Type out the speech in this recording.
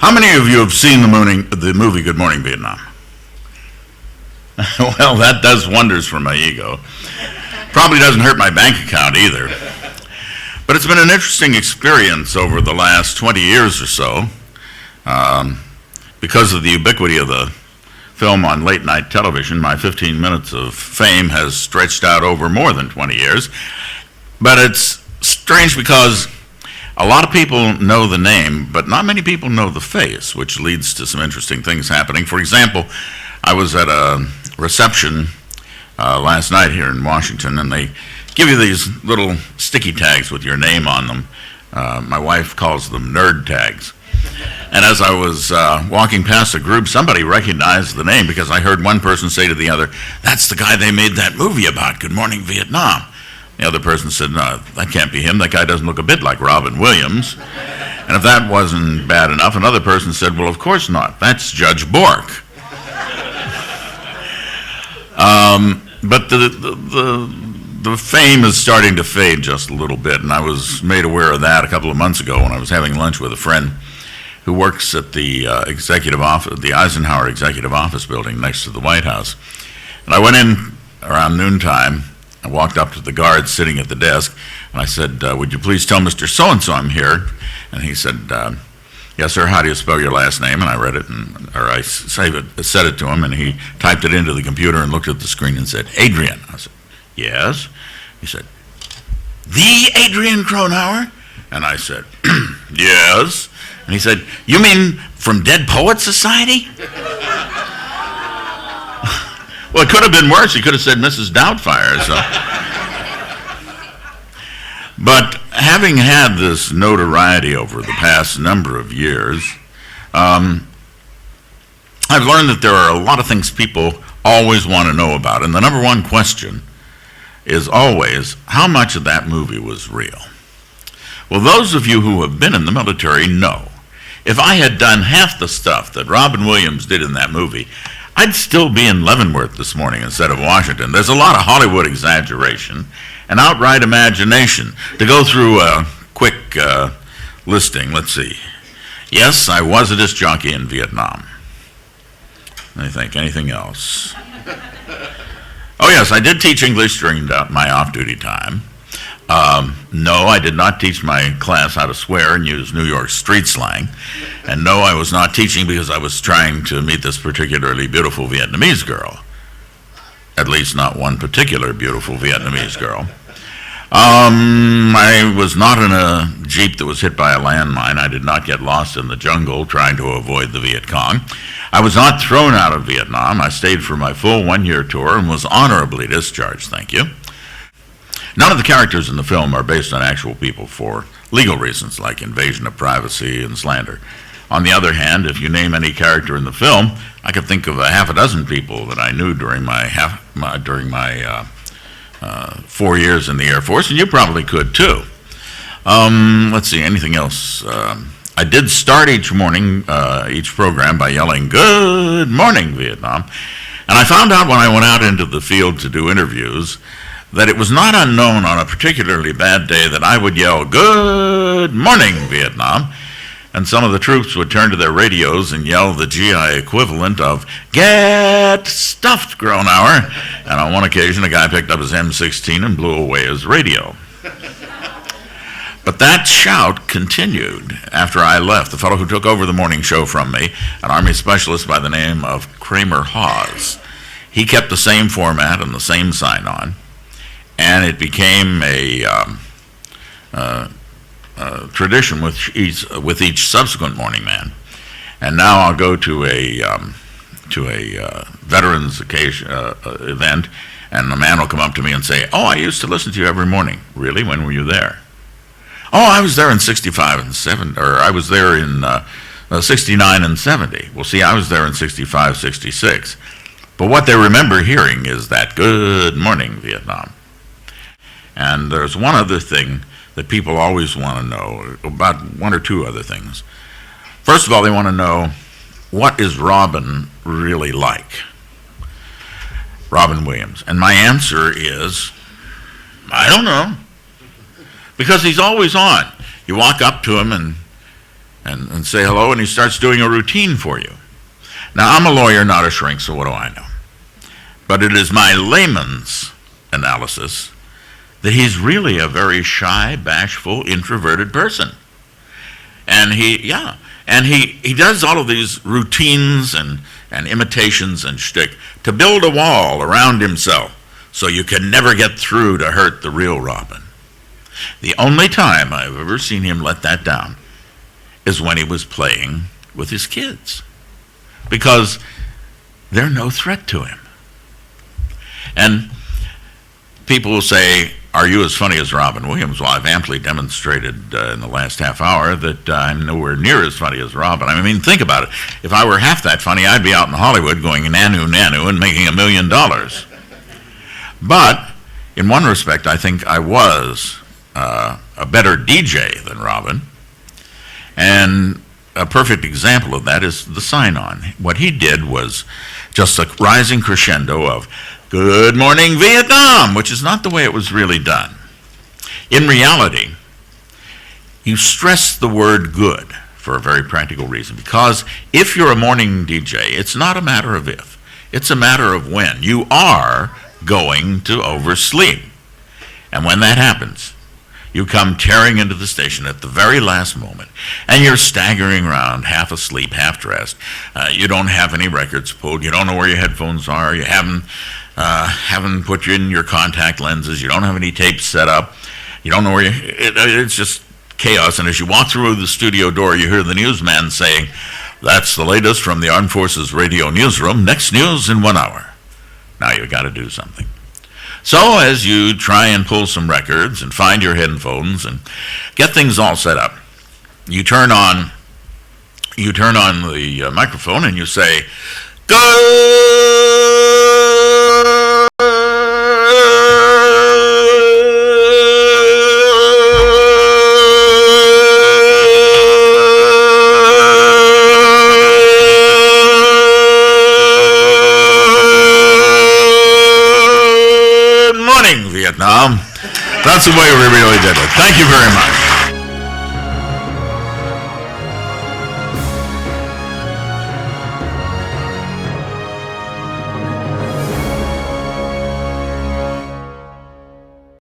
How many of you have seen the movie Good Morning Vietnam? Well, that does wonders for my ego. Probably doesn't hurt my bank account either. But it's been an interesting experience over the last 20 years or so, because of the ubiquity of the film on late night television. My 15 minutes of fame has stretched out over more than 20 years. But it's strange because a lot of people know the name, but not many people know the face, which leads to some interesting things happening. For example, I was at a reception last night here in Washington, and they give you these little sticky tags with your name on them. My wife calls them nerd tags. And as I was walking past a group, somebody recognized the name because I heard one person say to the other, "That's the guy they made that movie about, Good Morning Vietnam." The other person said, "No, that can't be him. That guy doesn't look a bit like Robin Williams." And if that wasn't bad enough, another person said, "Well, of course not. That's Judge Bork." But the fame is starting to fade just a little bit, and I was made aware of that a couple of months ago when I was having lunch with a friend who works at the executive office, the Eisenhower Executive Office building next to the White House. And I went in around noontime. I walked up to the guard sitting at the desk, and I said, "Would you please tell Mr. So-and-so I'm here?" And he said, "Yes, sir, how do you spell your last name?" And I read it, I said it to him, and he typed it into the computer and looked at the screen and said, "Adrian." I said, "Yes." He said, "The Adrian Cronauer?" And I said, "Yes." And he said, "You mean from Dead Poets Society?" Well, it could have been worse. He could have said Mrs. Doubtfire. So. But having had this notoriety over the past number of years, I've learned that there are a lot of things people always want to know about. And the number one question is always, how much of that movie was real? Well, those of you who have been in the military know, if I had done half the stuff that Robin Williams did in that movie, I'd still be in Leavenworth this morning instead of Washington. There's a lot of Hollywood exaggeration and outright imagination. To go through a quick listing, let's see. Yes, I was a disc jockey in Vietnam. I think, anything else? Oh yes, I did teach English during my off-duty time. No, I did not teach my class how to swear and use New York street slang. And no, I was not teaching because I was trying to meet this particularly beautiful Vietnamese girl. At least not one particular beautiful Vietnamese girl. I was not in a Jeep that was hit by a landmine. I did not get lost in the jungle trying to avoid the Viet Cong. I was not thrown out of Vietnam. I stayed for my full one-year tour and was honorably discharged, thank you. None of the characters in the film are based on actual people for legal reasons, like invasion of privacy and slander. On the other hand, if you name any character in the film, I could think of a half a dozen people that I knew during my 4 years in the Air Force, and you probably could too. Let's see, anything else? I did start each program by yelling, "Good morning, Vietnam." And I found out when I went out into the field to do interviews that it was not unknown on a particularly bad day that I would yell, "Good morning, Vietnam." And some of the troops would turn to their radios and yell the GI equivalent of, "Get stuffed, Cronauer." And on one occasion, a guy picked up his M16 and blew away his radio. But that shout continued after I left. The fellow who took over the morning show from me, an Army specialist by the name of Kramer Hawes, he kept the same format and the same sign-on, and it became a tradition with each subsequent morning man. And now I'll go to a veterans occasion event, and the man will come up to me and say, "Oh, I used to listen to you every morning." "Really? When were you there?" "Oh, I was there in 65 and 70, or I was there in 69 and 70. Well, see, I was there in 65, 66. But what they remember hearing is that "Good morning, Vietnam." And there's one other thing that people always want to know, about one or two other things. First of all, they want to know, what is Robin really like? Robin Williams. And my answer is, I don't know. Because he's always on. You walk up to him and and say hello, and he starts doing a routine for you. Now, I'm a lawyer, not a shrink, so what do I know? But it is my layman's analysis that he's really a very shy, bashful, introverted person. And he does all of these routines and imitations and shtick to build a wall around himself so you can never get through to hurt the real Robin. The only time I've ever seen him let that down is when he was playing with his kids, because they're no threat to him. And people will say, are you as funny as Robin Williams? Well, I've amply demonstrated in the last half hour that I'm nowhere near as funny as Robin. I mean, think about it. If I were half that funny, I'd be out in Hollywood going nanu, nanu, and making $1 million. But in one respect, I think I was a better DJ than Robin. And a perfect example of that is the sign-on. What he did was just a rising crescendo of "Good morning, Vietnam," which is not the way it was really done. In reality, you stress the word good for a very practical reason, because if you're a morning DJ, it's not a matter of if, it's a matter of when. You are going to oversleep. And when that happens, you come tearing into the station at the very last moment, and you're staggering around, half asleep, half dressed. You don't have any records pulled. You don't know where your headphones are. You haven't put in your contact lenses. You don't have any tapes set up. You don't know where it's just chaos. And as you walk through the studio door, you hear the newsman saying, "That's the latest from the Armed Forces Radio Newsroom. Next news in 1 hour." Now you've got to do something. So as you try and pull some records and find your headphones and get things all set up, you turn on the microphone and you say, Vietnam. That's the way we really did it. Thank you very much.